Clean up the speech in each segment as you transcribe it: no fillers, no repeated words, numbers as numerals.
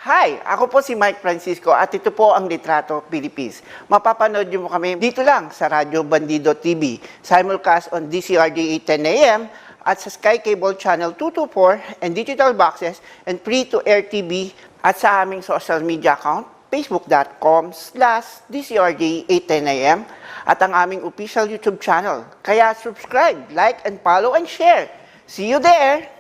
Hi! Ako po si Mike Francisco at ito po ang Litrato Philippines. Mapapanood niyo mo kami dito lang sa Radyo Bandido TV, simulcast on DCRD 10 AM at sa Sky Cable Channel 224 and digital boxes and free-to-air TV at sa aming social media account, facebook.com/DCRD 810 AM at ang aming official YouTube channel. Kaya subscribe, like, and follow and share. See you there!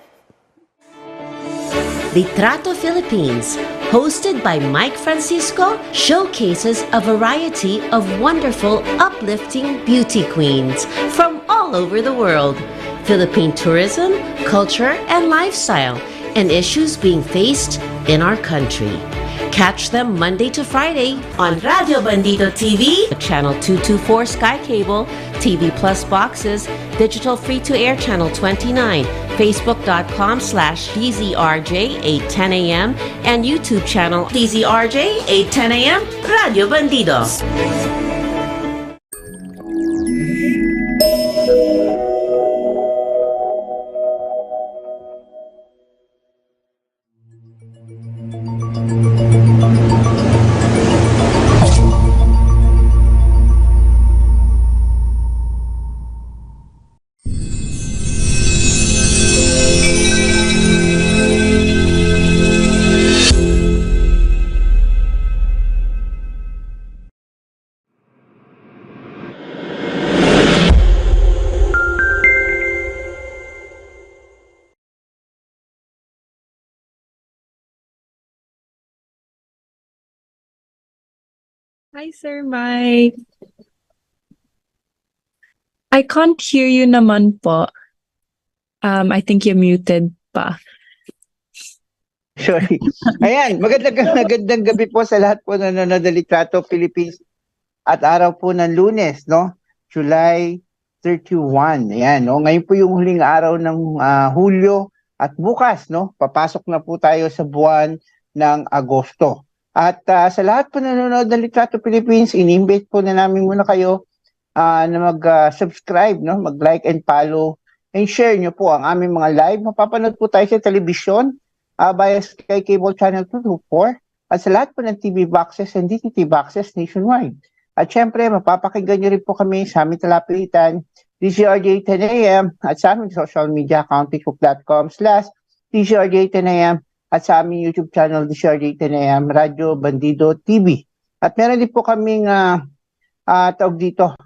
Litrato Philippines, hosted by Mike Francisco, showcases a variety of wonderful, uplifting beauty queens from all over the world, Philippine tourism, culture, and lifestyle, and issues being faced in our country. Catch them Monday to Friday on Radio Bandido TV, Channel 224 Sky Cable, TV Plus boxes, digital free-to-air Channel 29, Facebook.com/DZRJ 810 AM, and YouTube channel DZRJ 810 AM, Radio Bandido. Hi, Sir Mike. I can't hear you naman po. I think you're muted pa. Sorry. Ayan, magandang gabi po sa lahat po na nanonood ng Litrato Philippines at araw po ng Lunes, no? July 31. Ayan, no? Ngayon po yung huling araw ng Hulyo at bukas, no? Papasok na po tayo sa buwan ng Agosto. At sa lahat po na nanonood ng Litrato Philippines, in-invite po na namin muna kayo na mag-subscribe, no? Mag-like and follow and share nyo po ang aming mga live. Mapapanood po tayo sa telebisyon via Sky Cable Channel 224 at sa lahat po ng TV boxes and DTT boxes nationwide. At syempre, mapapakinggan nyo rin po kami sa aming talapitan, DCRJ 10 AM at sa aming social media account, facebook.com/DCRJ 10 AM at sa aming YouTube channel, DCRJ 10 AM, Radyo Bandido TV. At meron din po kaming tawag dito,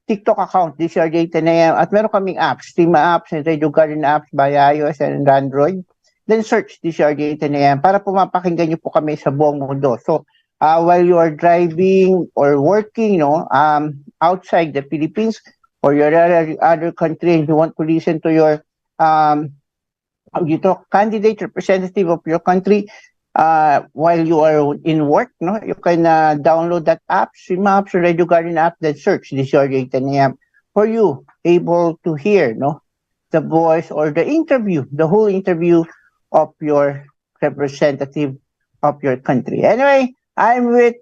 TikTok account, DCRJ 10 AM, at meron kaming apps, Steam apps and Radio Garden apps by iOS and Android. Then search DCRJ 10 AM para po mapakinggan nyo po kami sa buong mundo. So, while you are driving or working, no, outside the Philippines or your other country and you want to listen to your candidate representative of your country while you are in work, no, you can download that app, Stream Apps or Radio Garden app, then search DCRJ 10 AM for you able to hear, no, the voice or the interview, the whole interview of your representative of your country. Anyway, I'm with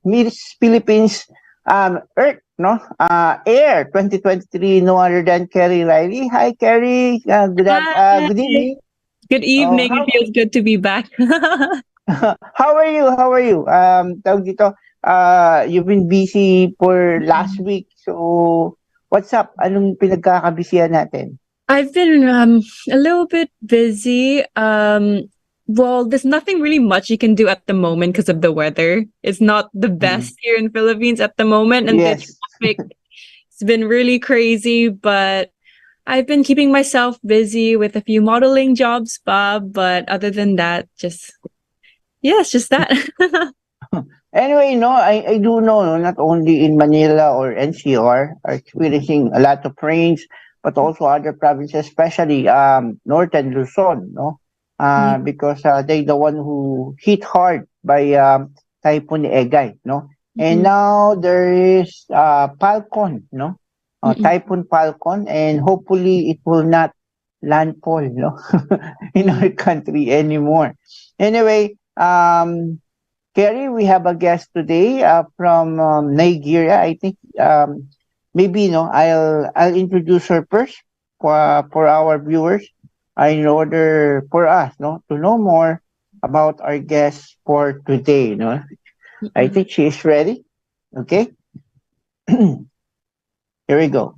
Miss Philippines Earth, no, Air 2023, no other than Kerry Riley. Hi, Kerry. Good evening. Good evening. It feels good to be back. How are you? Tawag dito, you've been busy for last week. So, what's up? Anong pinagkakabisihan natin? I've been a little bit busy. Well, there's nothing really much you can do at the moment because of the weather. It's not the best here in Philippines at the moment, and the traffic, it's been really crazy. But I've been keeping myself busy with a few modeling jobs, Bob. But other than that, it's just that. Anyway, no, I do know, no, not only in Manila or NCR are experiencing a lot of rains, but also other provinces, especially Northern Luzon, no. Because they the one who hit hard by Typhoon Egay, no? And now there is Falcon, no? Typhoon Falcon, and hopefully it will not landfall, no, in our country anymore. Anyway, Kerry, we have a guest today from Nigeria. I think maybe, no, I'll introduce her first for our viewers. In order for us, no, to know more about our guest for today. No, I think she is ready. Okay, here we go.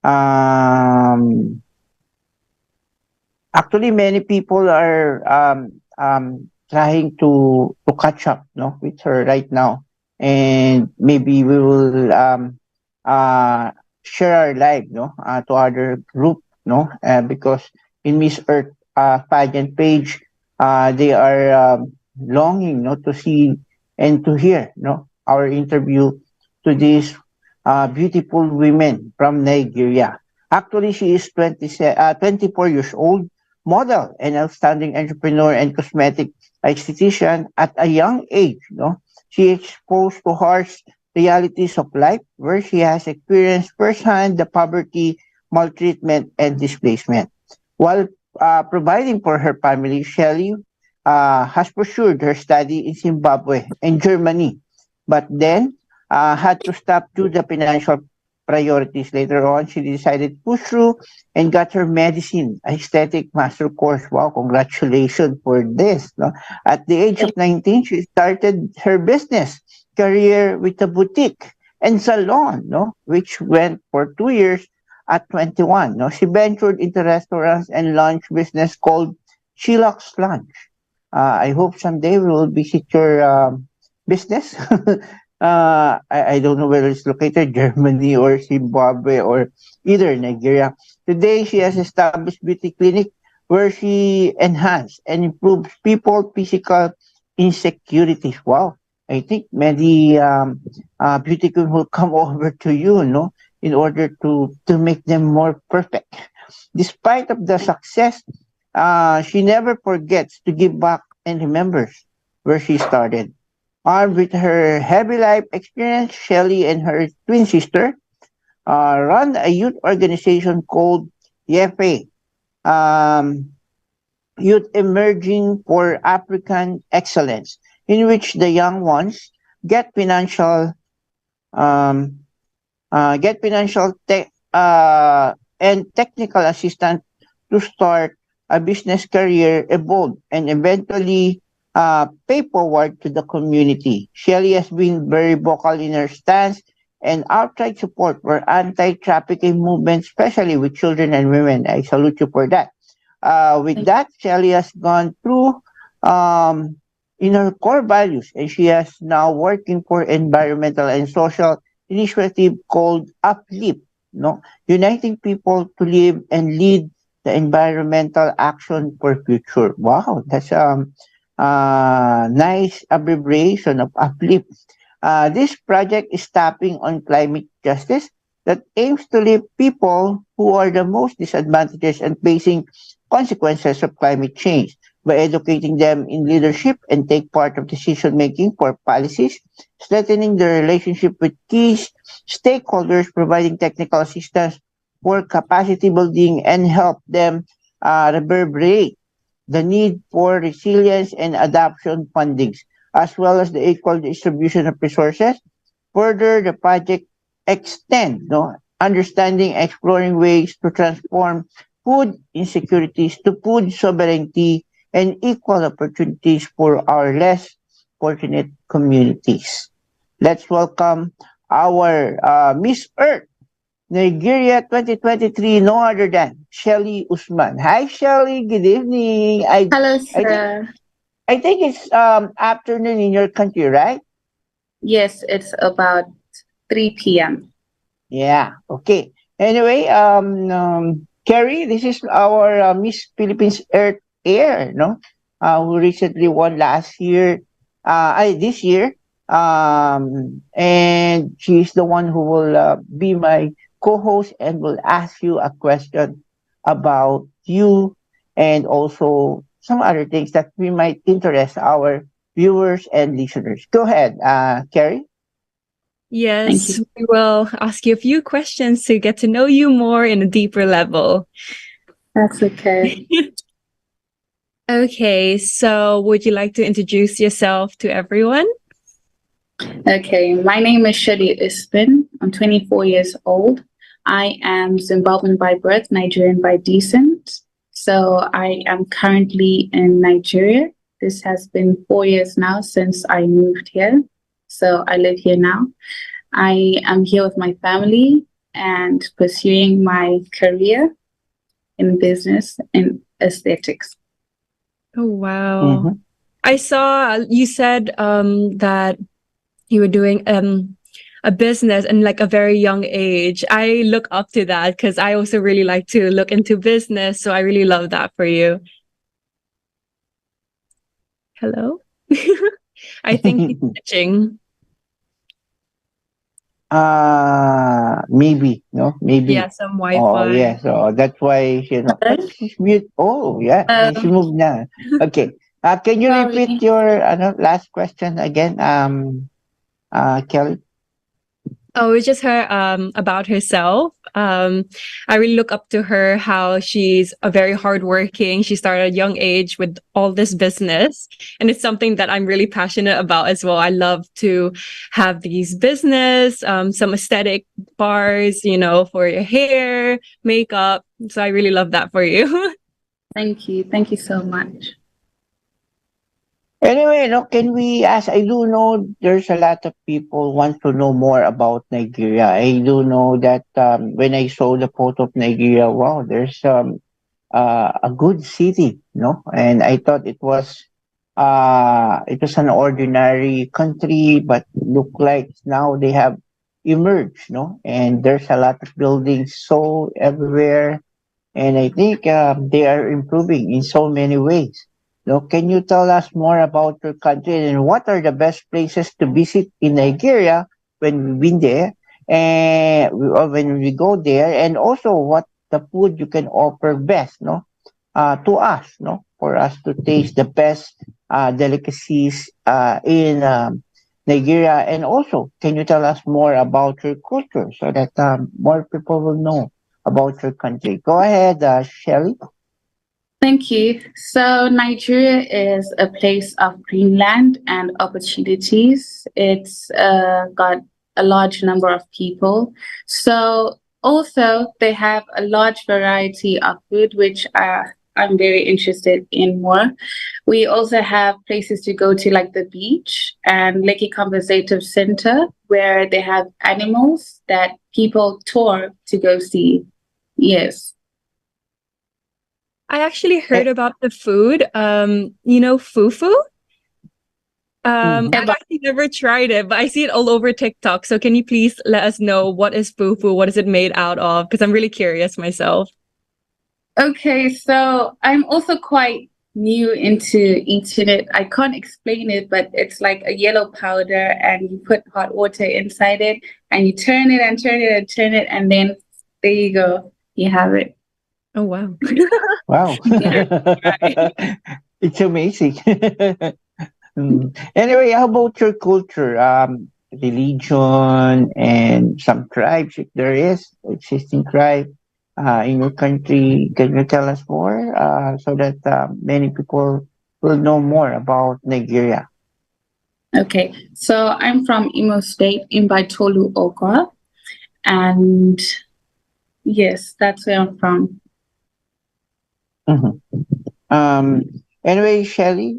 Um, Actually, many people are trying to catch up, no, with her right now, and maybe we will uh, share our live, no, to other group, no, because in Miss Earth pageant page, they are longing, no, to see and to hear, no, our interview to these beautiful women from Nigeria. Actually, she is 24 years old, model, an outstanding entrepreneur and cosmetic esthetician at a young age. No, she exposed to harsh realities of life, where she has experienced firsthand the poverty, maltreatment, and displacement. While providing for her family, Shelley has pursued her study in Zimbabwe and Germany, but then had to stop due to financial priorities. Later on, she decided to push through and got her medicine aesthetic master course. Wow, congratulations for this. No? At the age of 19, she started her business career with a boutique and salon, no, which went for 2 years at 21. No, she ventured into restaurants and lunch business called Chilox Lunch. I hope someday we will visit your business. I don't know whether it's located Germany or Zimbabwe or either Nigeria. Today, she has established beauty clinic where she enhances and improves people physical insecurities. Wow. I think many beauty queen will come over to you, no, in order to make them more perfect. Despite of the success, she never forgets to give back and remembers where she started. Armed with her heavy life experience, Shelley and her twin sister run a youth organization called YEFE, um, Youth Emerging for African Excellence, in which the young ones get financial um, and technical assistance to start a business career, evolve, and eventually pay forward to the community. Shelley has been very vocal in her stance and outright support for anti-trafficking movement, especially with children and women. I salute you for that. With that, Shelley has gone through um, in her core values, and she is now working for environmental and social initiative called Uplift, no, uniting people to live and lead the environmental action for future. Wow, that's nice abbreviation of Uplift. This project is tapping on climate justice that aims to lift people who are the most disadvantaged and facing consequences of climate change by educating them in leadership and take part of decision making for policies, strengthening the relationship with key stakeholders, providing technical assistance for capacity building, and help them reverberate the need for resilience and adoption fundings, as well as the equal distribution of resources. Further, the project extend, no, understanding, exploring ways to transform food insecurities to food sovereignty and equal opportunities for our less fortunate communities. Let's welcome our Miss Earth Nigeria 2023, no other than Shelly Usman. Hi, Shelly. Good evening. Hello, I think sir. I think it's afternoon in your country, right? Yes, it's about 3 p.m. Yeah. Okay. Anyway, Carrie, this is our Miss Philippines Earth Air, no? Who recently won last year, this year. And she's the one who will be my co-host and will ask you a question about you and also some other things that we might interest our viewers and listeners. Go ahead, Carrie. Thank Yes, you. we will ask you a few questions to get to know you more in a deeper level. That's okay. Okay, so would you like to introduce yourself to everyone? Okay, my name is 𝗟𝗶𝘁𝗿𝗶𝗽𝗽𝗃. I'm 24 years old. I am Zimbabwean by birth, Nigerian by descent. So I am currently in Nigeria. This has been 4 years now since I moved here. So I live here now. I am here with my family and pursuing my career in business and aesthetics. Oh, wow. Mm-hmm. I saw you said that you were doing a business in like a very young age. I look up to that because I also really like to look into business. So I really love that for you. Hello? I think he's switching. Maybe, no, maybe. Yeah, some Wi-Fi. Oh, yeah. So that's why, but she's mute. Oh, yeah. She moved now. Okay. Can you Sorry. repeat your last question again, Kelly? Oh, it's just her about herself. I really look up to her, how she's a very hardworking. She started at a young age with all this business. And it's something that I'm really passionate about as well. I love to have these business, some aesthetic bars, you know, for your hair, makeup. So I really love that for you. Thank you. Thank you so much. Anyway, can we ask? I do know there's a lot of people want to know more about Nigeria. I do know that when I saw the photo of Nigeria, wow, there's a good city, and I thought it was an ordinary country, but look like now they have emerged, and there's a lot of buildings so everywhere, and I think they are improving in so many ways. Can you tell us more about your country and what are the best places to visit in Nigeria when we've been there, and or when we go there, and also what the food you can offer best, to us, for us to taste the best delicacies in Nigeria, and also can you tell us more about your culture so that more people will know about your country? Go ahead, Shelly. Thank you. So Nigeria is a place of greenland and opportunities. It's got a large number of people. So also they have a large variety of food, which I'm very interested in more. We also have places to go to like the beach and 𝗟𝗶𝗶𝗶𝗽𝗶𝗀 Center, where they have animals that people tour to go see. Yes. I actually heard about the food. You know, fufu? I've actually never tried it, but I see it all over TikTok. So can you please let us know what is fufu? What is it made out of? Because I'm really curious myself. Okay, so I'm also quite new into eating it. I can't explain it, but it's like a yellow powder and you put hot water inside it and you turn it and turn it and turn it, and then there you go. You have it. Oh, wow. Wow. It's amazing. Anyway, how about your culture, religion, and some tribes, if there is existing tribe in your country? Can you tell us more so that many people will know more about Nigeria? Okay, so I'm from Imo State, in Baitolu, Okwa, and yes, that's where I'm from. Anyway, Kelly,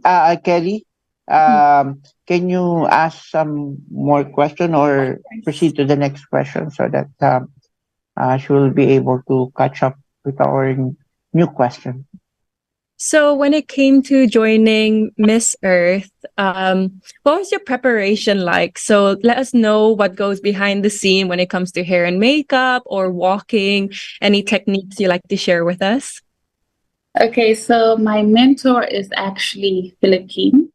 can you ask some more question or proceed to the next question so that she will be able to catch up with our new question? So when it came to joining Miss Earth, what was your preparation like? So let us know what goes behind the scene when it comes to hair and makeup or walking, any techniques you like to share with us? Okay, so my mentor is actually Philippine.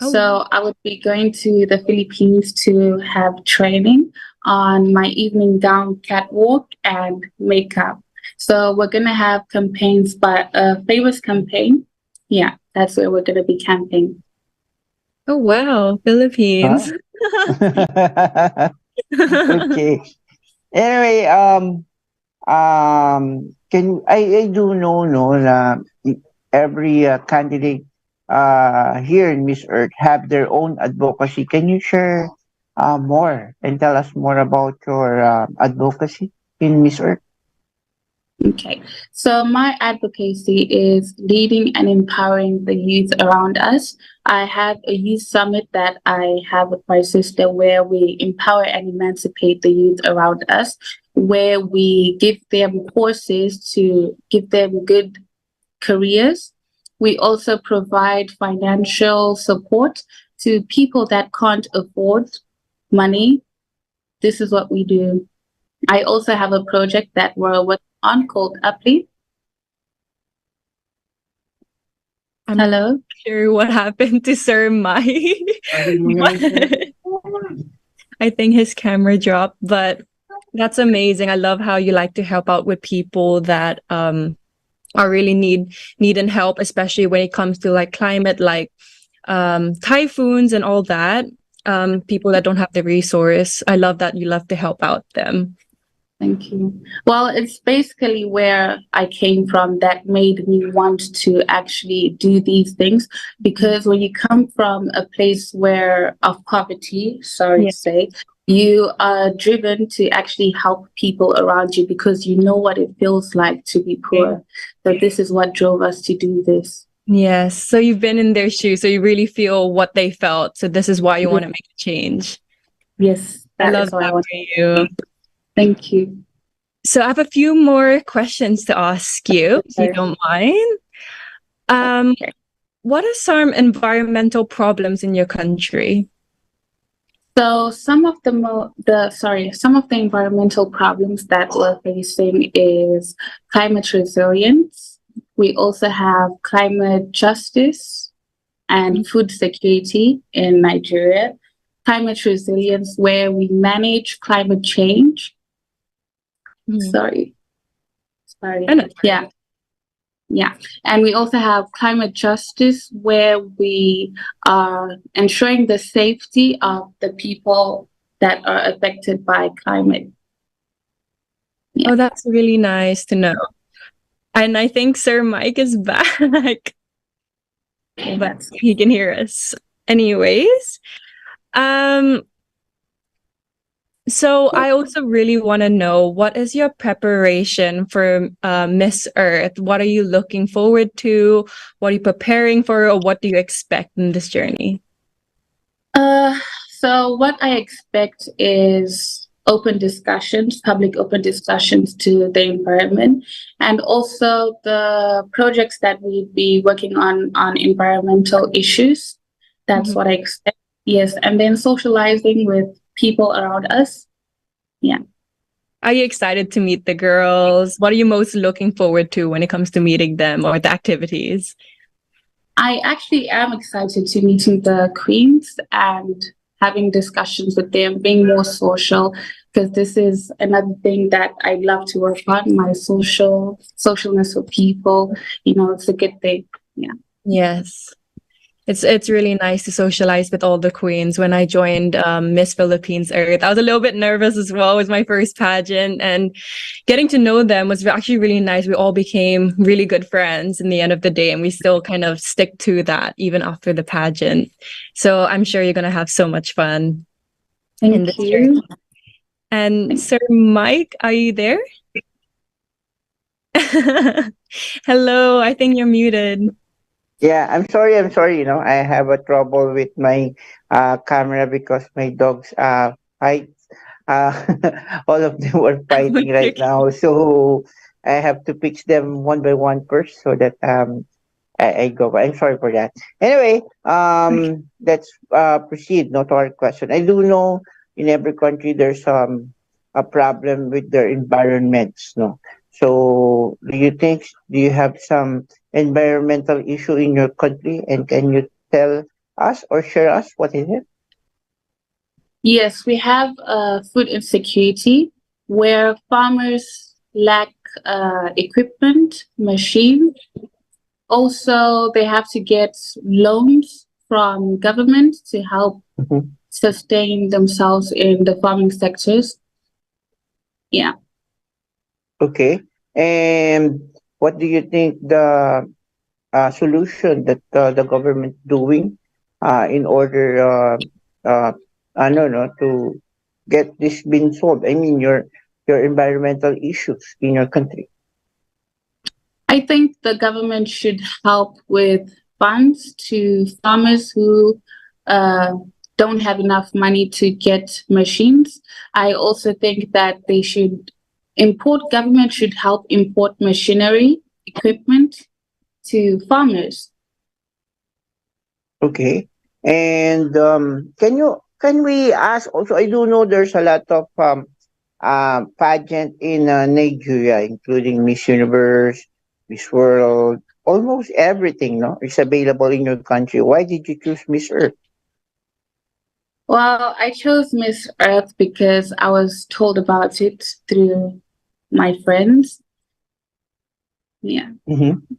Oh. So I would be going to the Philippines to have training on my evening gown, catwalk, and makeup. So we're going to have campaigns by a famous campaign. Yeah, that's where we're going to be camping. Oh, wow. Philippines. Huh? Okay. Anyway, can I do know every candidate here in Miss Earth have their own advocacy. Can you share more and tell us more about your advocacy in Miss Earth? Okay, so my advocacy is leading and empowering the youth around us. I have a youth summit that I have with my sister where we empower and emancipate the youth around us, where we give them courses to give them good careers. We also provide financial support to people that can't afford money. This is what we do. I also have a project that we're working on called 𝗟𝗶𝘁𝗶𝗽𝗶. I'm Hello? not sure what happened to Sir Mike. I think his camera dropped, but that's amazing. I love how you like to help out with people that are really needing help, especially when it comes to like climate, like typhoons and all that. People that don't have the resource. I love that you love to help out them. Thank you. Well, it's basically where I came from that made me want to actually do these things, because when you come from a place where of poverty, sorry to say, you are driven to actually help people around you because you know what it feels like to be poor. So this is what drove us to do this. Yes. So you've been in their shoes, so you really feel what they felt. So this is why you want to make a change. Yes, I love that for you. Thank you. So I have a few more questions to ask you, if you don't mind. What are some environmental problems in your country? So some of the environmental problems that we're facing is climate resilience. We also have climate justice and food security in Nigeria. Climate resilience, where we manage climate change. Sorry. Yeah. And we also have climate justice, where we are ensuring the safety of the people that are affected by climate. Yeah. Oh, that's really nice to know. And I think Sir Mike is back. But he can hear us. Anyways. So I also really want to know, what is your preparation for Miss Earth? What are you looking forward to? What are you preparing for, or what do you expect in this journey? So what I expect is public open discussions to the environment, and also the projects that we'll be working on environmental issues. That's what I expect. Yes, and then socializing with people around us. Yeah. Are you excited to meet the girls? What are you most looking forward to when it comes to meeting them or the activities? I actually am excited to meeting the queens and having discussions with them, being more social, because this is another thing that I love to work on, my socialness with people. You know, it's a good thing. Yeah. Yes. It's really nice to socialize with all the queens. When I joined Miss Philippines Earth, I was a little bit nervous as well. It was my first pageant, and getting to know them was actually really nice. We all became really good friends in the end of the day, and we still kind of stick to that even after the pageant. So I'm sure you're going to have so much fun. Thank you. Journey. And Sir Mike, are you there? Hello, I think you're muted. Yeah, I'm sorry. You know, I have a trouble with my camera because my dogs fight. All of them are fighting right now, so I have to fix them one by one first, so that I go. I'm sorry for that. Anyway, let's proceed. No, to our question. I do know in every country there's a problem with their environments. No, so do you have some environmental issue in your country, and can you tell us or share us what is it? Yes, we have food insecurity, where farmers lack equipment, machines. Also, they have to get loans from government to help sustain themselves in the farming sectors. Yeah. Okay. And what do you think the solution that the government doing in order I don't know, to get this being solved? I mean, your environmental issues in your country. I think the government should help with funds to farmers who don't have enough money to get machines. I also think that government should help import machinery, equipment to farmers. Okay. And can we ask also, I do know there's a lot of pageant in Nigeria, including Miss Universe, Miss World, almost everything, no, is available in your country. Why did you choose Miss Earth? Well, I chose Miss Earth because I was told about it through my friends. Yeah. Mm-hmm.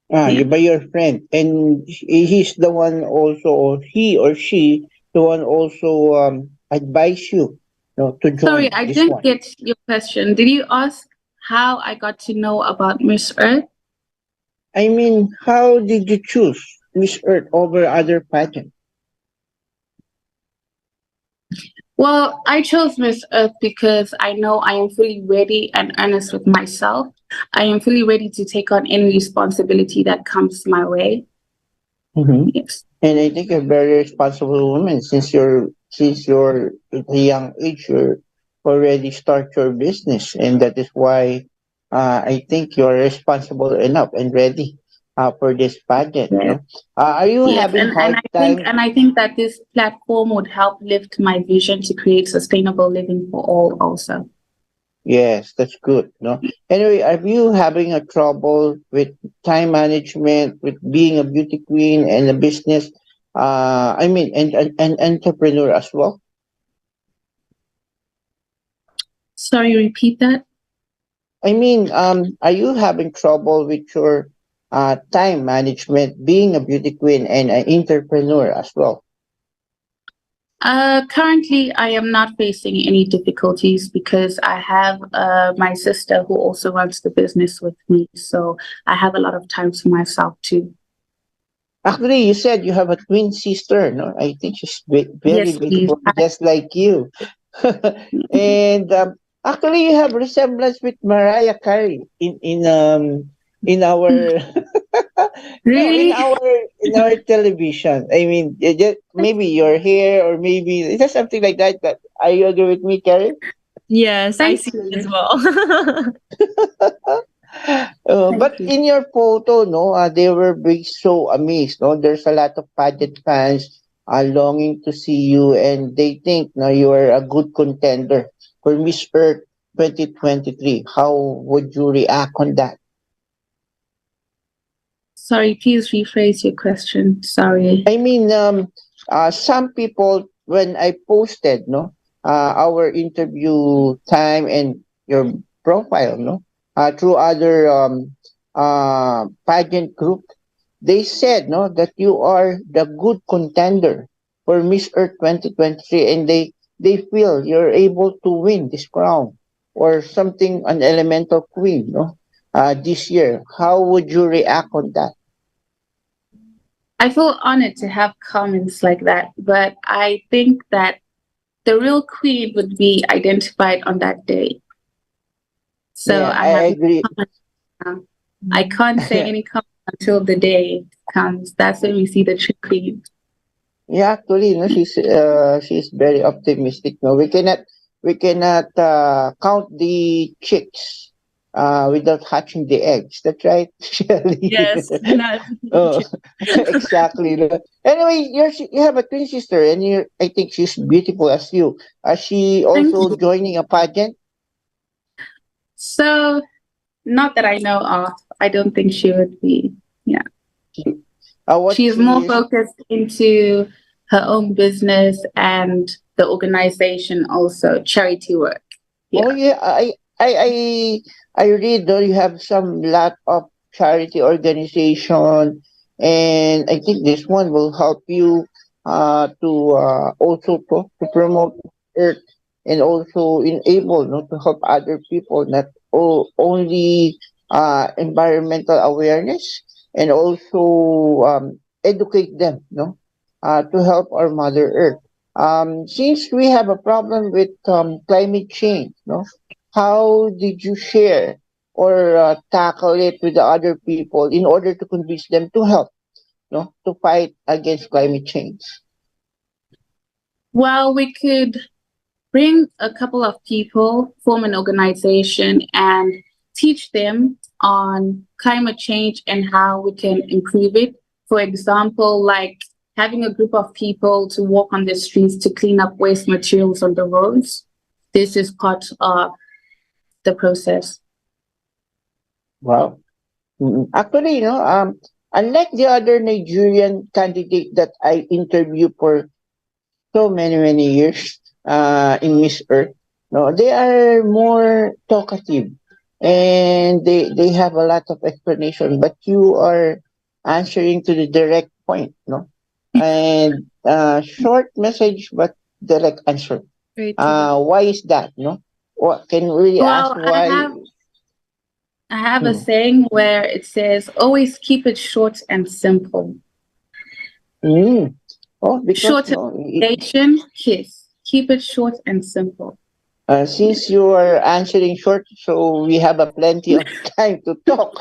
Yeah. By your friend, and he's the one also, or he or she, the one also advise you, to Sorry, join I this didn't one. get your question. Did you ask how I got to know about Miss Earth? I mean, how did you choose Miss Earth over other pageants? Well, I chose Miss Earth because I know I am fully ready and earnest with myself. I am fully ready to take on any responsibility that comes my way. Mm-hmm. Yes. And I think you're a very responsible woman since you're at a young age, you're already start your business, and that is why I think you're responsible enough and ready for this pageant. Yes. Are you Yes, having hard time? I think that this platform would help lift my vision to create sustainable living for all also. Yes, that's good. No. Anyway, are you having a trouble with time management, with being a beauty queen and a business? I mean, and an entrepreneur as well. Sorry, repeat that. I mean, are you having trouble with your time management, being a beauty queen and an entrepreneur as well? Currently, I am not facing any difficulties because I have my sister who also runs the business with me. So I have a lot of time to myself too. Actually, you said you have a twin sister, no? I think she's very Yes, please. beautiful, just like you. And actually, you have resemblance with Mariah Carey in our no, Really? in our television. I mean, maybe your hair or maybe is that something like that. But are you agree with me, Carey? Yes, I Thank see it as you. well. But Thank you. in your photo, no, they were big, so amazed. No, there's a lot of pageant fans longing to see you, and they think no, you are a good contender for Miss Earth 2023. How would you react on that? Sorry, please rephrase your question. Sorry. I mean, some people when I posted, no, our interview time and your profile, no, through other pageant group, they said, no, that you are the good contender for Miss Earth 2023, and they feel you're able to win this crown or something, an elemental queen, no, this year. How would you react on that? I feel honored to have comments like that, but I think that the real queen would be identified on that day. So Yeah, I I have no agree. comment now. I can't say any comment until the day comes. That's when we see the true queen. Yeah, actually, no, she's very optimistic. No, we cannot count the chicks without hatching the eggs. That's right, Shelly. Yes, that. Oh, exactly. No. Anyway, you have a twin sister, and I think she's beautiful as you. Is she Thank also you. joining a pageant? So, not that I know of. I don't think she would be. Yeah. What She is more she is? focused into her own business and the organization also, charity work. Oh Yeah. yeah, I read though you have some lot of charity organization, and I think this one will help you to also to promote Earth and also enable to help other people, not only environmental awareness, and also educate them, to help our Mother Earth. Since we have a problem with climate change, no, how did you share or tackle it with the other people in order to convince them to help, to fight against climate change? Well, we could bring a couple of people, form an organization, and teach them on climate change and how we can improve it. For example, like having a group of people to walk on the streets to clean up waste materials on the roads. This is part of the process. Wow. Actually, unlike the other Nigerian candidate that I interviewed for so many years in Miss Earth, no, they are more talkative and they have a lot of explanation, but you are answering to the direct point, and short message but direct answer. Great. Why is that? What can you really ask why? I have a saying where it says, always keep it short and simple. Because short explanation, kiss. Keep it short and simple. Since you are answering short, so we have a plenty of time to talk.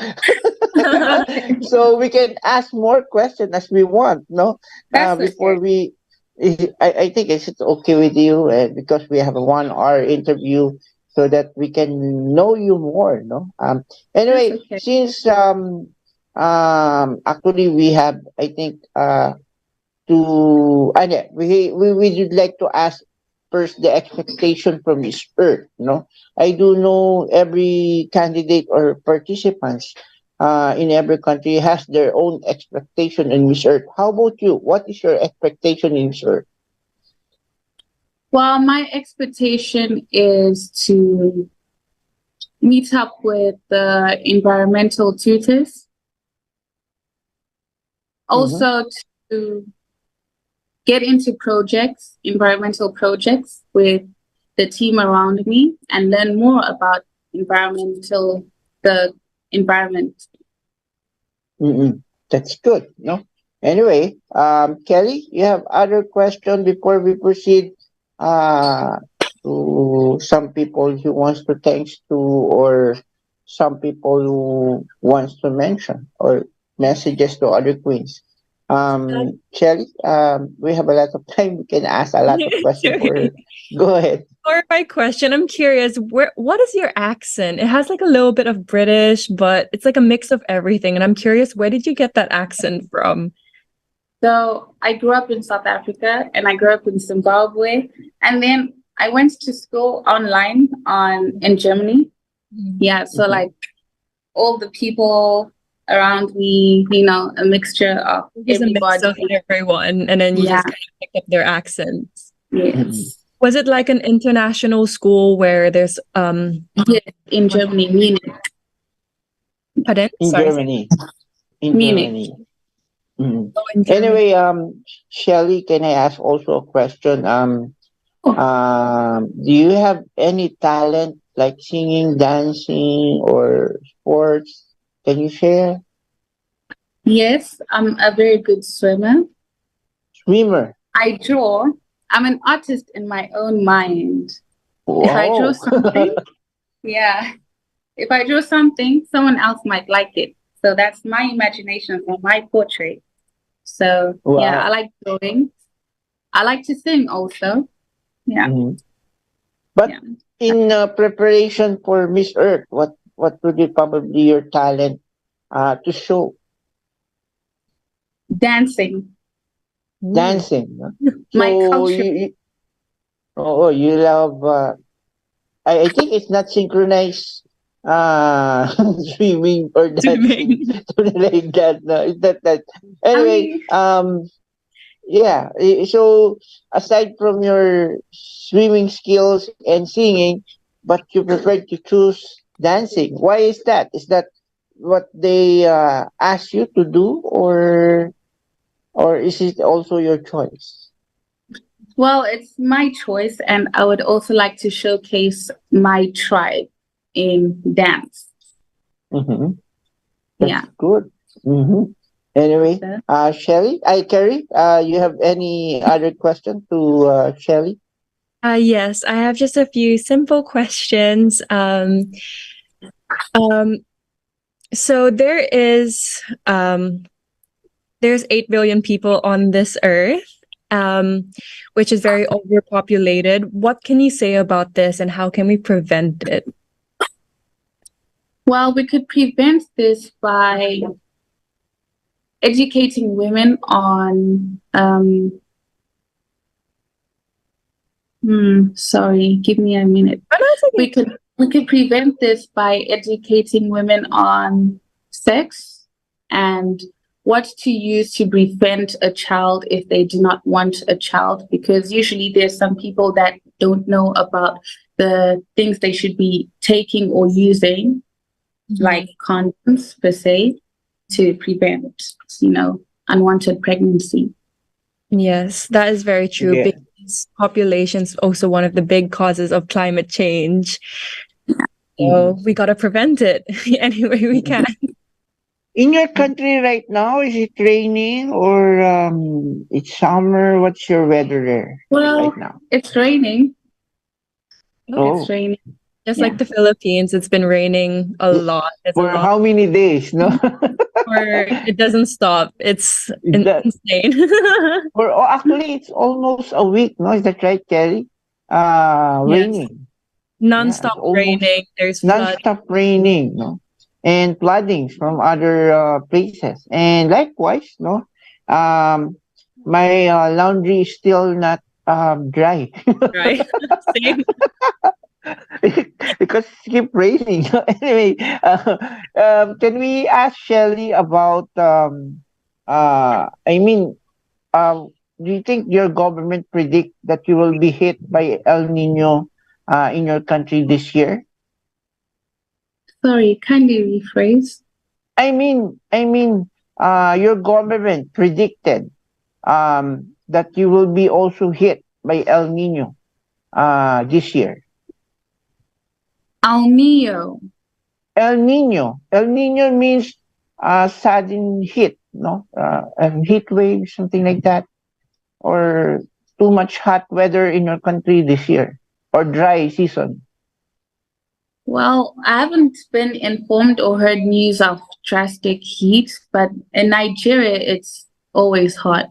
So we can ask more questions as we want, before okay. I think it's okay with you, because we have a 1 hour interview so that we can know you more, Anyway, okay. Since actually we have, I think, we would like to ask first the expectation from Miss Earth. I do know every candidate or participants in every country has their own expectation in Miss Earth. How about you? What is your expectation in Miss Earth? Well, my expectation is to meet up with the environmental tutors. Also to get into environmental projects with the team around me and learn more about the environment. That's good, Anyway, Kelly, you have other questions before we proceed to some people who wants to thanks to, or some people who wants to mention or messages to other queens. Shelly, we have a lot of time. We can ask a lot of questions for her. Go ahead. For my question, I'm curious, what is your accent? It has like a little bit of British, but it's like a mix of everything. And I'm curious, where did you get that accent from? So I grew up in South Africa and I grew up in Zimbabwe. And then I went to school online in Germany. Yeah, so like all the people around me, a mixture of everybody. A mix of everyone, and then you just kind of pick up their accents. Yes. Was it like an international school where there's Yes, in Germany, Munich. Pardon? Germany. In Munich. Germany. Anyway, Shelly, can I ask also a question? Do you have any talent like singing, dancing, or sports? Can you share? Yes, I'm a very good swimmer. Swimmer? I draw. I'm an artist in my own mind. Wow. If I draw something, if I draw something, someone else might like it. So that's my imagination for my portrait. So I like drawing. I like to sing also. Yeah. But in preparation for Miss Earth, what would be probably your talent to show? Dancing. Dancing. My culture. You love. I think it's not synchronized swimming or dancing. Like that. No, it's not that. Anyway, so aside from your swimming skills and singing, but you prefer to choose dancing. Why is that? Is that what they ask you to do, or is it also your choice? Well, it's my choice, and I would also like to showcase my tribe in dance. That's good. Anyway, Shelly, Carrie, you have any other question to Shelly? Yes, I have just a few simple questions. So there's 8 billion people on this earth, which is very overpopulated. What can you say about this, and how can we prevent it? Well, we could prevent this by educating women on sorry, give me a minute. We could prevent this by educating women on sex and what to use to prevent a child if they do not want a child, because usually there's some people that don't know about the things they should be taking or using, like condoms per se, to prevent, unwanted pregnancy. Yes, that is very true. Yeah. Because population is also one of the big causes of climate change. So we got to prevent it any way we can. In your country right now, is it raining or it's summer? What's your weather there right now? It's raining. Oh. It's raining. Just like the Philippines, it's been raining a lot. For how many days, no? Or it doesn't stop. It's insane. Actually, it's almost a week, no? Is that right, Kelly? Raining. Non-stop raining. There's non-stop raining, no? And floodings from other places. And likewise, no? My laundry is still not dry. Right. Same. Because it keep raining. Anyway, can we ask Shelly about do you think your government predict that you will be hit by El Nino in your country this year? Sorry, kindly rephrase. Your government predicted that you will be also hit by El Nino this year. El Nino. El Nino. El Nino means sudden heat, no? Heat wave, something like that. Or too much hot weather in your country this year. Or dry season. Well, I haven't been informed or heard news of drastic heat, but in Nigeria, it's always hot.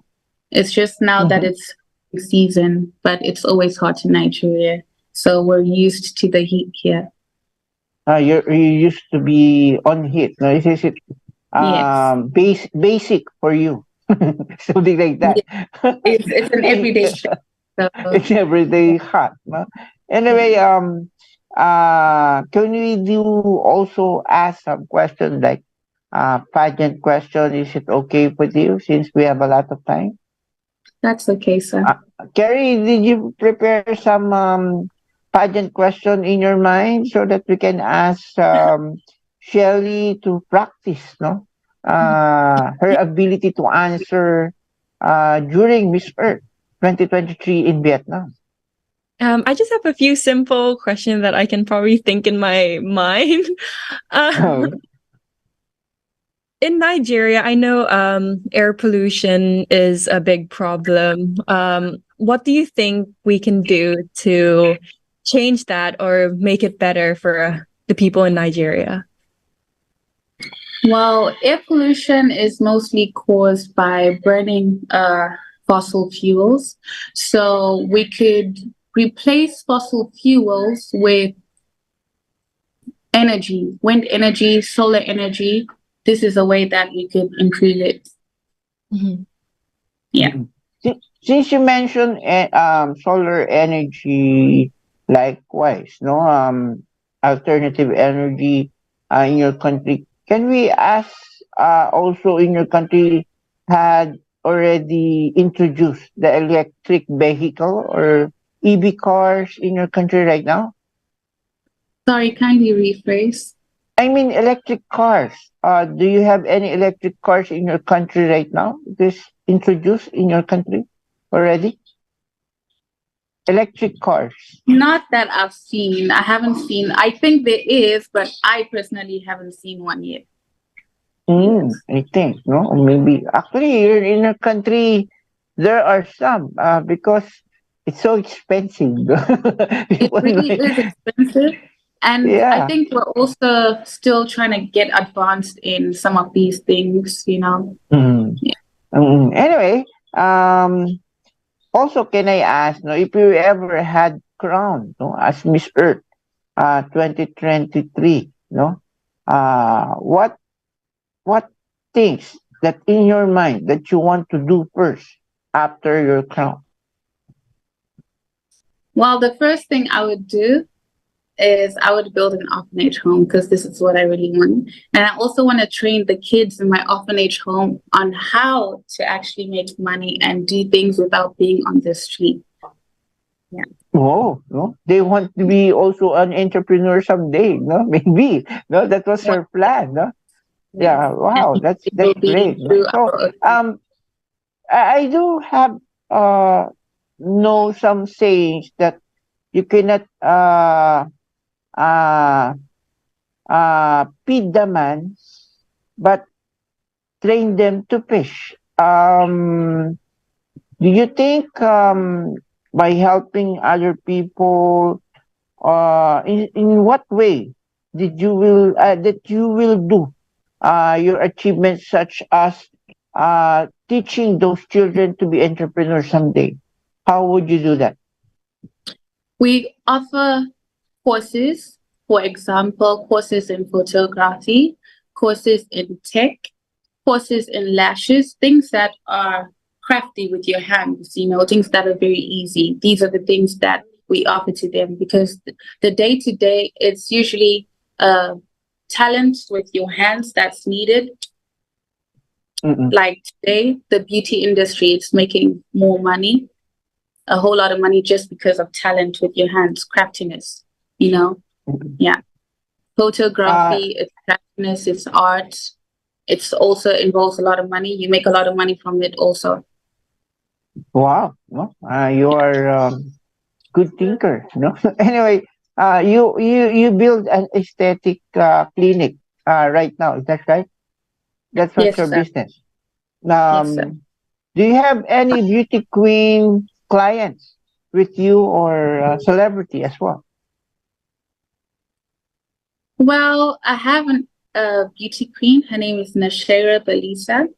It's just now that it's season, but it's always hot in Nigeria. So we're used to the heat here. You used to be on heat. No, is it yes. Basic for you? Something like that. Yeah. It's an everyday thing. So. It's everyday hot. No? Anyway, can we do also ask some questions like pageant question? Is it okay with you since we have a lot of time? That's okay, sir. Carrie, did you prepare some pageant question in your mind so that we can ask Shelly to practice, no? Her ability to answer during Miss Earth 2023 in Vietnam. I just have a few simple questions that I can probably think in my mind. In Nigeria, I know air pollution is a big problem. What do you think we can do to change that or make it better for the people in Nigeria? Well, air pollution is mostly caused by burning fossil fuels. So we could replace fossil fuels with energy, wind energy, solar energy. This is a way that we could improve it. Yeah. Since you mentioned solar energy, likewise, no, alternative energy in your country, can we ask also in your country had already introduced the electric vehicle or EV cars in your country right now? Sorry, kindly rephrase. I mean electric cars. Do you have any electric cars in your country right now? This introduced in your country already? Electric cars. Not that I've seen. I haven't seen. I think there is, but I personally haven't seen one yet. I think, no? Maybe. Actually, here in our country, there are some because it's so expensive. It really is expensive. And I Yeah. think we're also still trying to get advanced in some of these things, you know. Mm. Anyway, also can I ask, no, if you ever had crowned, no, as Miss Earth, 2023, no, what things that in your mind that you want to do first after your crown? Well, the first thing I would do is I would build an orphanage home because this is what I really want. And I also want to train the kids in my orphanage home on how to actually make money and do things without being on the street. Yeah. Oh, no, they want to be also an entrepreneur someday, no, maybe, no, that was her plan, no. Yeah, wow, And that's it will be great. No? through So, our I do have know some sayings that you cannot uh feed the man, but train them to fish. Do you think by helping other people, in what way did you will that you will do your achievements such as teaching those children to be entrepreneurs someday? How would you do that? We offer courses, for example, courses in photography, courses in tech, courses in lashes, things that are crafty with your hands, you know, things that are very easy. These are the things that we offer to them because the day to day, it's usually talent with your hands that's needed. Like today, the beauty industry is making more money, a whole lot of money just because of talent with your hands, craftiness, you know? Yeah. Photography, it's craftiness, it's art. It's also involves a lot of money. You make a lot of money from it also. Wow, no? You are good thinker, no? Anyway, you build an aesthetic clinic right now. Is that right? That's what's Yes, your sir. business. Yes, sir. Do you have any beauty queen clients with you or celebrity as well? Well, I have a beauty queen. Her name is 𝗟𝗶𝘁𝗶𝗽𝗶,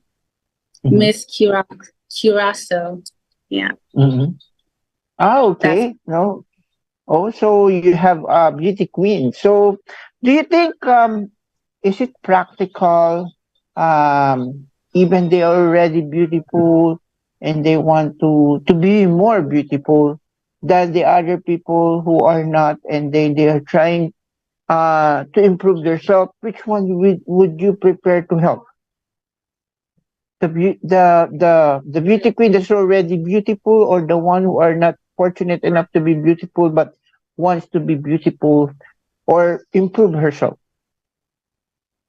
Miss Curaçao. Yeah. Okay. No. Also, you have a beauty queen. So, do you think is it practical? Even they are already beautiful, and they want to be more beautiful than the other people who are not, and they are trying to improve themselves. Which one would you prepare to help? The beauty queen that's already beautiful, or the one who are not fortunate enough to be beautiful but wants to be beautiful or improve herself?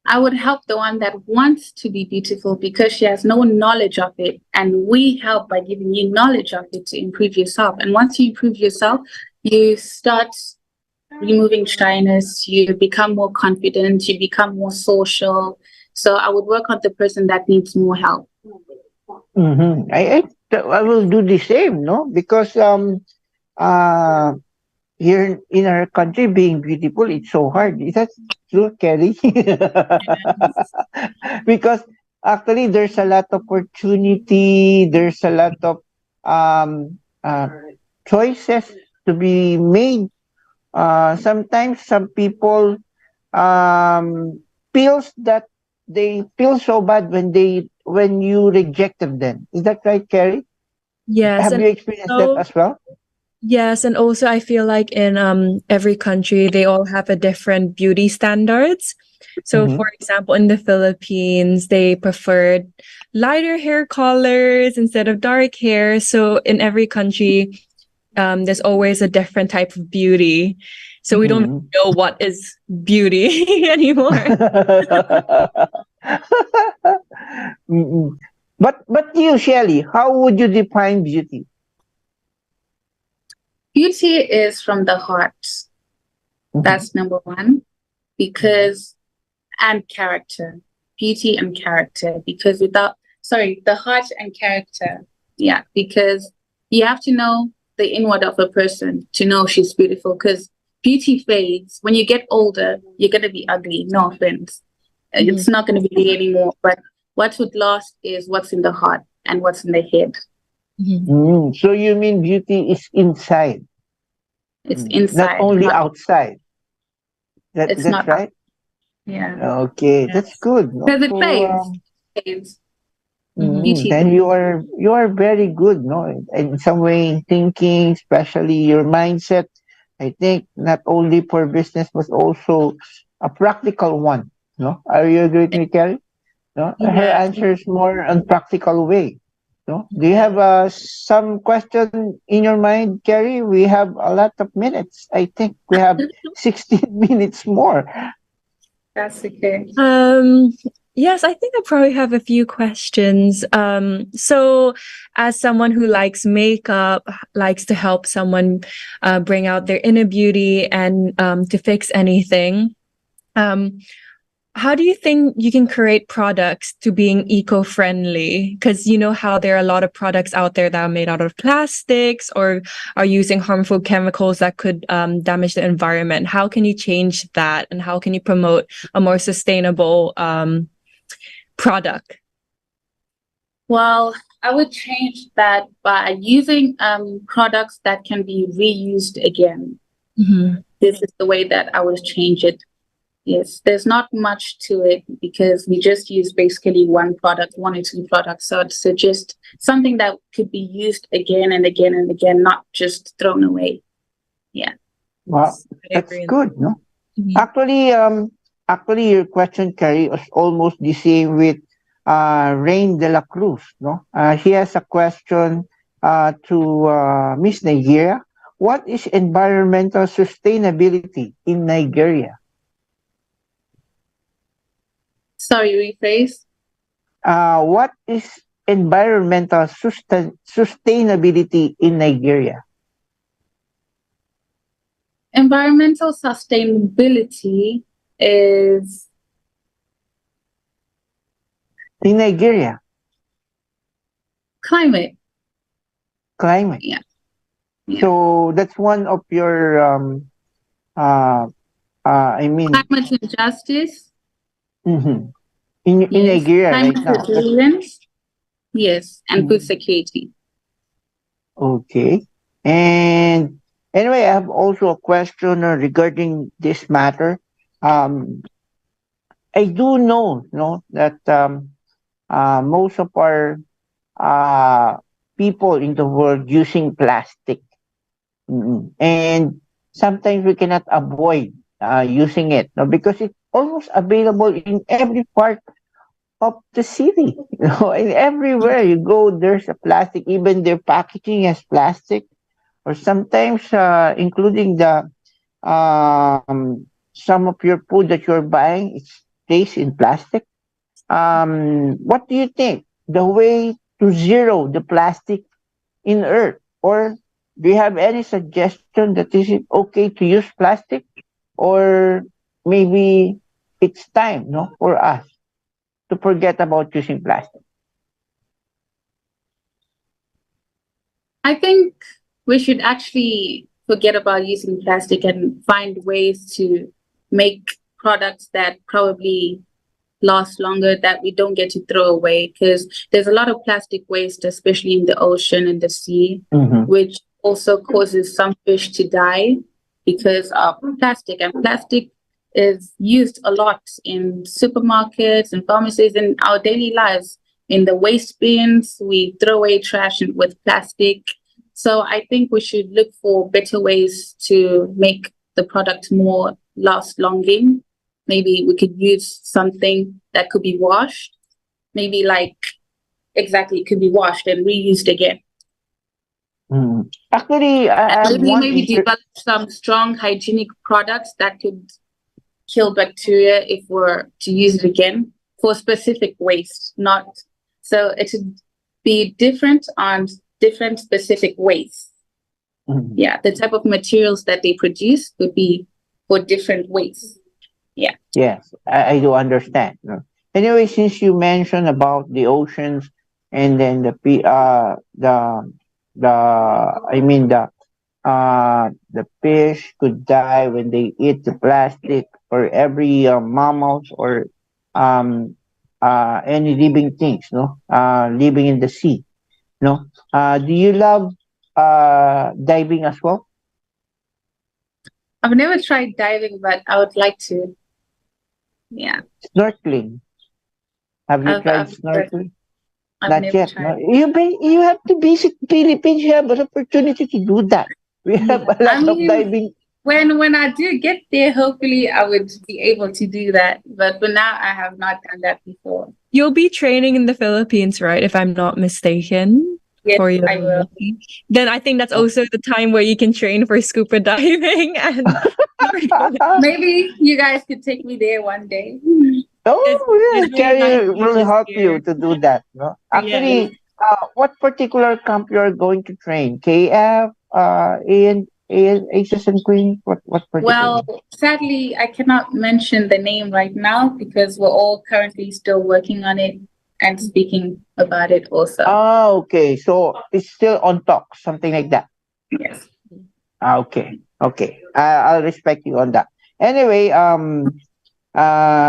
I would help the one that wants to be beautiful because she has no knowledge of it. And we help by giving you knowledge of it to improve yourself. And once you improve yourself, you start removing shyness, you become more confident, you become more social. So I would work on the person that needs more help. I will do the same, no? Because uh here in our country, being beautiful, it's so hard. Is that true, Kelly? Because actually, there's a lot of opportunity. There's a lot of um, uh, choices to be made. Sometimes some people feels that they feel so bad when you rejected them. Is that right, Carrie? Yes, Have and you experienced that so as well? yes, and also I feel like in every country they all have a different beauty standards. So for example, in the Philippines, they preferred lighter hair colors instead of dark hair. So in every country, there's always a different type of beauty. So we don't know what is beauty anymore. But you, Shelly, how would you define beauty? Beauty is from the heart. That's number one. Because, and character. Beauty and character. Because the heart and character. Yeah, because you have to know the inward of a person to know she's beautiful. Because beauty fades. When you get older, you're going to be ugly. No offense. It's not going to be there anymore. But what would last is what's in the heart and what's in the head. So you mean beauty is inside? It's inside. Not only outside. It's That's not right? Yeah. Okay, that's good. No? Because it So, fades. then you are very good, no? In some way, in thinking, especially your mindset. I think not only for business but also a practical one. No, are you agree with me, Kelly? No, her answer is more on practical way. No, do you have some question in your mind, Kerry? We have a lot of minutes. I think we have 16 minutes more. That's okay. Yes, I think I probably have a few questions. So as someone who likes makeup, likes to help someone bring out their inner beauty and to fix anything, how do you think you can create products to being eco-friendly? Because you know how there are a lot of products out there that are made out of plastics or are using harmful chemicals that could damage the environment. How can you change that? And how can you promote a more sustainable product? Well, I would change that by using products that can be reused again. This is the way that I would change it. Yes, there's not much to it because we just use basically one product, one or two products. So it's just something that could be used again and again and again, not just thrown away. Yeah. Well, that's good, no? Actually, your question, Carrie, is almost the same with Rain de la Cruz, no? He has a question to Miss Nigeria. What is environmental sustainability in Nigeria? Sorry, rephrase. What is environmental sustainability in Nigeria? Environmental sustainability is in Nigeria. Climate. Yeah. So that's one of your I mean climate injustice. In Nigeria right now. Resilience. Yes, and food security. Okay. And anyway, I have also a question regarding this matter. I do know, that most of our people in the world using plastic, and sometimes we cannot avoid using it, because it's almost available in every part of the city. And everywhere you go, there's a plastic. Even their packaging has plastic, or sometimes including the some of your food that you're buying, it's placed in plastic. What do you think? The way to zero the plastic in Earth, or do you have any suggestion that is it okay to use plastic, or maybe it's time, for us to forget about using plastic? I think we should actually forget about using plastic and find ways to make products that probably last longer, that we don't get to throw away, because there's a lot of plastic waste, especially in the ocean and the sea, which also causes some fish to die because of plastic. And plastic is used a lot in supermarkets and pharmacies, in our daily lives. In the waste bins, we throw away trash with plastic. So I think we should look for better ways to make the product more longing. Maybe we could use something that could be washed. Maybe it could be washed and reused again. Actually, maybe develop some strong hygienic products that could kill bacteria if we're to use it again for specific waste. So it should be different on different specific waste. Yeah, the type of materials that they produce would be for different wastes. Yeah. Yes, I do understand. Anyway, since you mentioned about the oceans and then the the fish could die when they eat the plastic, or every mammals or um, any living things, no, living in the sea, no. Do you love diving as well? I've never tried diving, but I would like to. Yeah. Snorkeling. Have you I've tried I've never, snorkeling? I've Not never yet. tried. No. You have to visit Philippines. You have an opportunity to do that. We have Yeah. a I lot of mean, diving. when I do get there, hopefully I would be able to do that. But for now, I have not done that before. You'll be training in the Philippines, right? If I'm not mistaken, Yes, for your I will. then I think that's also the time where you can train for scuba diving and Maybe you guys could take me there one day. Oh, there's yes, really nice Carrie will beaches help you here. to do that. No, Yes. actually, what particular camp you're going to train? KF, Aces and Queens. What particular? Well, sadly, I cannot mention the name right now because we're all currently still working on it and speaking about it also. Oh, okay. So it's still on talk, something like that. Yes. Okay, okay. I'll respect you on that. Anyway,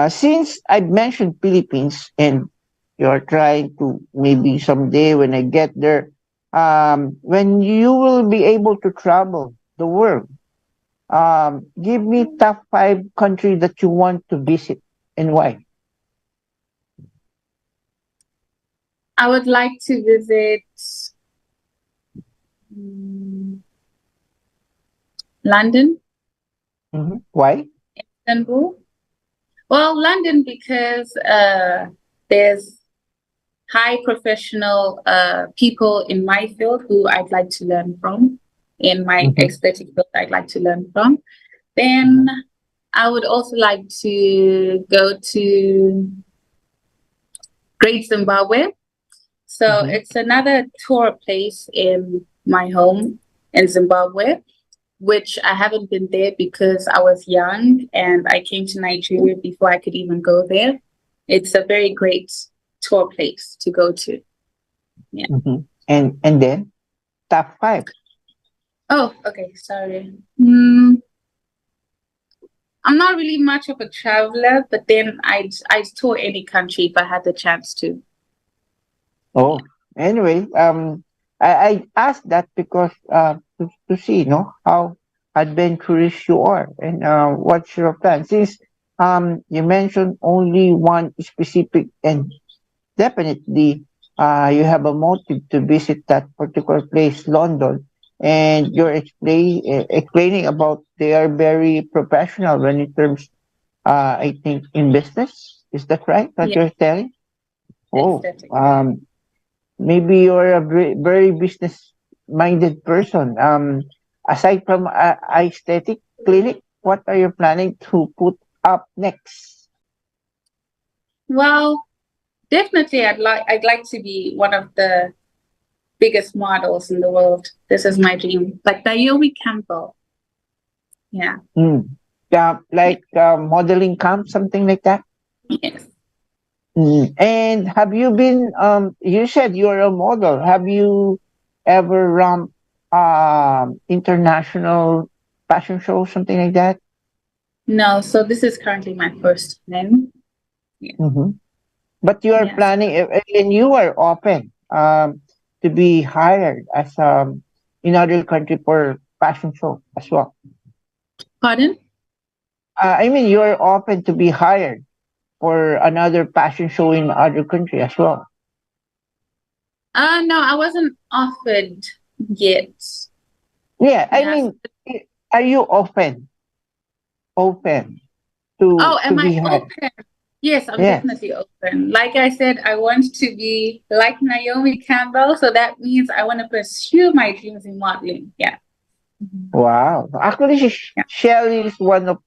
since I mentioned Philippines and you're trying to maybe someday when I get there, when you will be able to travel the world, give me top five country that you want to visit and why. I would like to visit mm, London, Why? Istanbul. Well, London because there's high professional people in my field who I'd like to learn from, in my Mhm. aesthetic field I'd like to learn from. Then I would also like to go to Great Zimbabwe. So Mhm. it's another tour place in my home in Zimbabwe, which I haven't been there because I was young and I came to Nigeria before I could even go there. It's a very great tour place to go to. Yeah. Mhm. And then top five. Oh, okay. Sorry. I'm not really much of a traveler, but then I'd tour any country if I had the chance to. Oh, anyway, I asked that because to see, no, how adventurous you are and what's your plan. Since you mentioned only one specific and definitely you have a motive to visit that particular place, London, and you're explaining about they are very professional when it terms, I think, in business. Is that right? That Yeah, you're telling? Oh, aesthetic. maybe you're a very business minded person. Aside from aesthetic clinic, what are you planning to put up next? Well, definitely I'd like to be one of the biggest models in the world. This is my dream. Like 𝗣𝗵𝗶𝗶𝗽𝗀. Yeah. Mm. Like modeling camp, something like that. Yes. And have you been? You said you're a model. Have you ever run international fashion show, something like that? No, so this is currently my first time. Yeah. Mm-hmm. But you are Yes. planning, and you are open to be hired as in other country for fashion show as well. Pardon? I mean, you are open to be hired for another fashion show in other country as well. No, I wasn't offered yet. Yeah, I Yes. mean, are you open Oh, to am I be hired? open? Yes, I'm Yes. definitely open. Like I said, I want to be like Naomi Campbell, so that means I want to pursue my dreams in modeling. Yeah. Wow. Actually, Yeah. Shelly is one of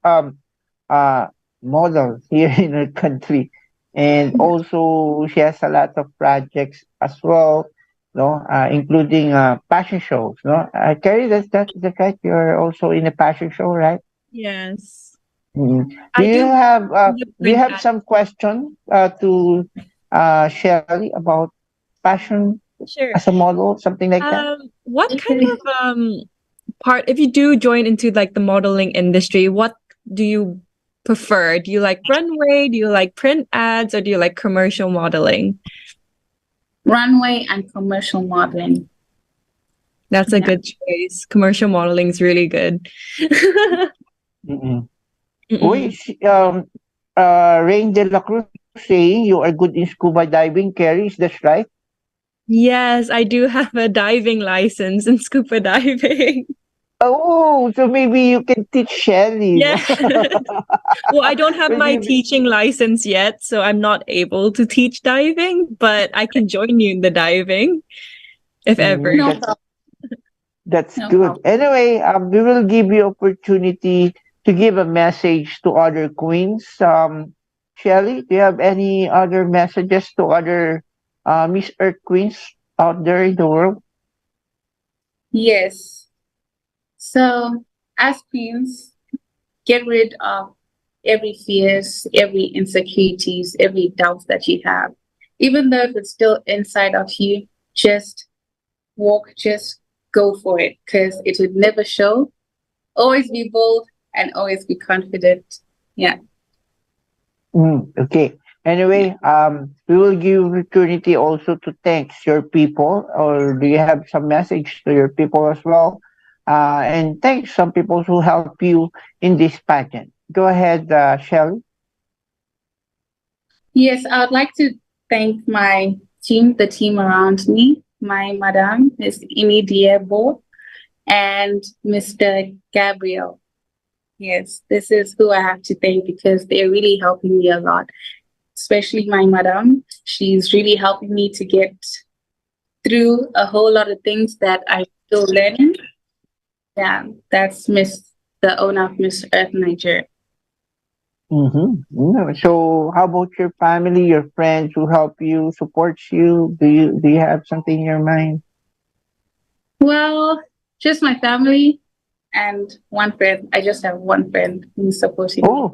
uh models here in our country, and also she has a lot of projects as well, no, including fashion shows. No, Carrie, that's right. You're also in a fashion show, right? Yes. Mhm. I do the Do you print have ad. some question to Shelly about fashion Sure. as a model, something like that? What kind of if you do join into like the modeling industry, what do you prefer? Do you like runway? Do you like print ads, or do you like commercial modeling? Runway and commercial modeling. That's a good choice. Commercial modeling is really good. Uy, Rain de la Cruz saying you are good in scuba diving, Carrie, is that right? Yes, I do have a diving license in scuba diving. Oh, so maybe you can teach Shelly. Yeah. Well, I don't have my teaching license yet, so I'm not able to teach diving, but I can join you in the diving if ever. That's good. Anyway, we will give you opportunity to give a message to other queens. Shelly, do you have any other messages to other Miss Earth queens out there in the world? Yes. So, as queens, get rid of every fears, every insecurities, every doubts that you have. Even though if it's still inside of you, just walk, just go for it, because it would never show. Always be bold and always be confident. Yeah. Okay. Anyway, we will give opportunity also to thank your people, or do you have some message to your people as well? And thanks some people who help you in this pageant. Go ahead, Shelly. Yes, I would like to thank my team, the team around me. My madam is 𝗟𝗶𝗶𝗶𝗽𝗶 and Mr. Gabriel. Yes, this is who I have to thank because they're really helping me a lot. Especially my madam. She's really helping me to get through a whole lot of things that I'm still learning. Yeah, that's the owner of Miss Earth Nigeria. So how about your family, your friends who help you, supports you? Do you have something in your mind? Well, just my family and one friend. I just have one friend who's supporting me.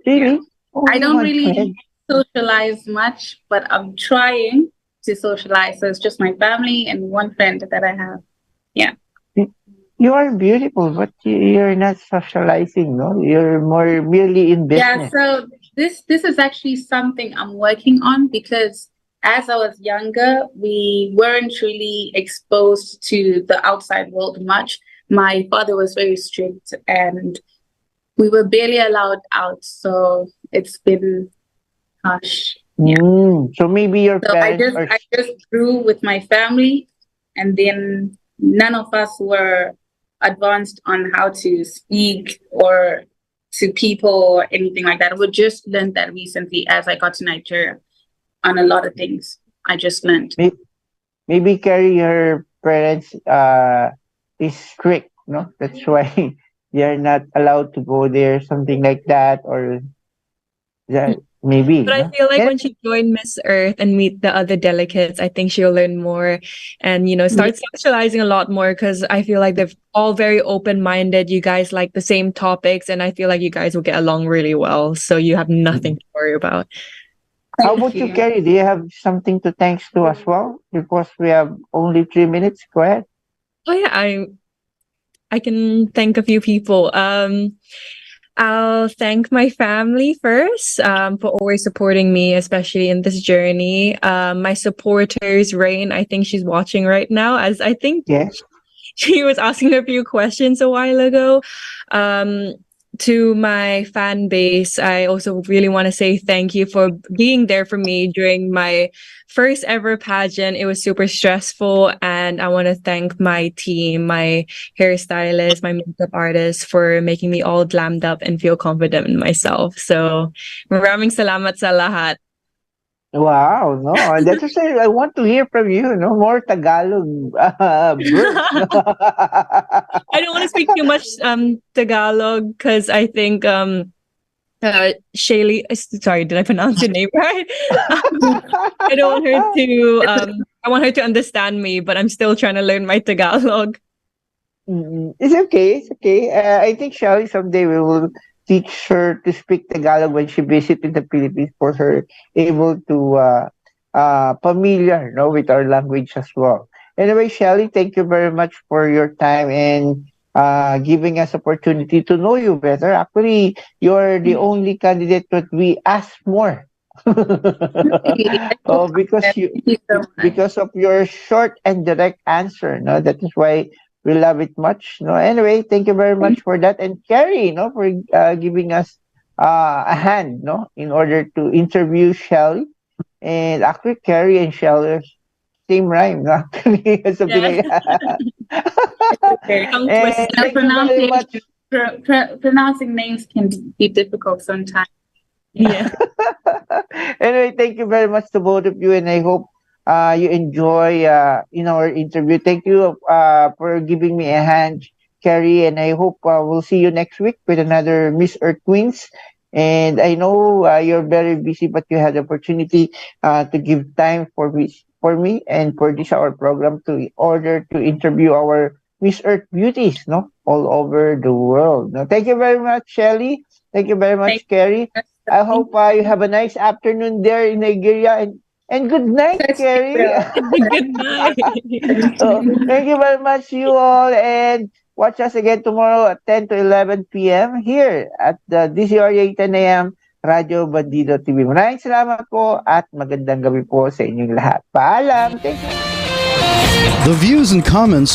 Really? Yeah. Oh, I don't really socialize much, but I'm trying to socialize. So it's just my family and one friend that I have. Yeah. You are beautiful, but you're not socializing, no? You're more merely in business. Yeah, so this is actually something I'm working on because as I was younger, we weren't really exposed to the outside world much. My father was very strict and we were barely allowed out. So it's been harsh. Yeah. So maybe your parents I just grew with my family, and then none of us were advanced on how to speak or to people or anything like that. We just learned that recently as I got to Nigeria on a lot of things. I just learned. Maybe Carrie, your parents is strict, no? That's why you're not allowed to go there, something like that, or yeah, maybe. But I feel like when she joined Miss Earth and meet the other delegates, I think she'll learn more and, start socializing a lot more because I feel like they're all very open-minded. You guys like the same topics and I feel like you guys will get along really well. So you have nothing to worry about. How about you, Carrie? Do you have something to thanks to as well? Because we have only 3 minutes. Go ahead. Oh yeah, I can thank a few people. I'll thank my family first for always supporting me, especially in this journey. My supporters, Rain, I think she's watching right now, as I think she was asking a few questions a while ago. To my fan base, I also really want to say thank you for being there for me during my first ever pageant. It was super stressful, and I want to thank my team, my hairstylist, my makeup artist for making me all glammed up and feel confident in myself. So, maraming salamat sa lahat. Wow, no, that's just I want to hear from you, no more Tagalog. I don't want to speak too much Tagalog because I think Shaylee, sorry, did I pronounce your name right? I don't want her to I want her to understand me, but I'm still trying to learn my Tagalog. It's okay, it's okay. I think Shelly someday we will teach her to speak Tagalog when she visited the Philippines for her able to familiar with our language as well. Anyway, Shelly, thank you very much for your time and giving us opportunity to know you better. Actually, you're the only candidate that we ask more. Oh, Thank you so much. because of your short and direct answer. No, that is why we love it much. No, anyway, thank you very much for that, and Carrie, no, for giving us a hand, no, in order to interview Shelly. And actually, Carrie and Shelly are same rhyme, no? Actually, something like that. Tongue And twister. thank you very much. Pronouncing names can be difficult sometimes. Yeah. Anyway, thank you very much to both of you, and I hope you enjoy our interview. Thank you for giving me a hand, Carrie, and I hope we'll see you next week with another Miss Earth Queens. And I know you're very busy, but you had the opportunity to give time for me and for this our program to in order to interview our Miss Earth beauties, no, all over the world. No, thank you very much, Shelly. Thank you very much, Carrie. I hope you have a nice afternoon there in Nigeria, and good night, Carrie. Good night. So, thank you very much, you all, and watch us again tomorrow at 10 to 11 p.m. here at the DCRA 10 a.m. Radyo Bandido TV. Maraming salamat po at magandang gabi po sa inyong lahat. Paalam! Thank you! The views and comments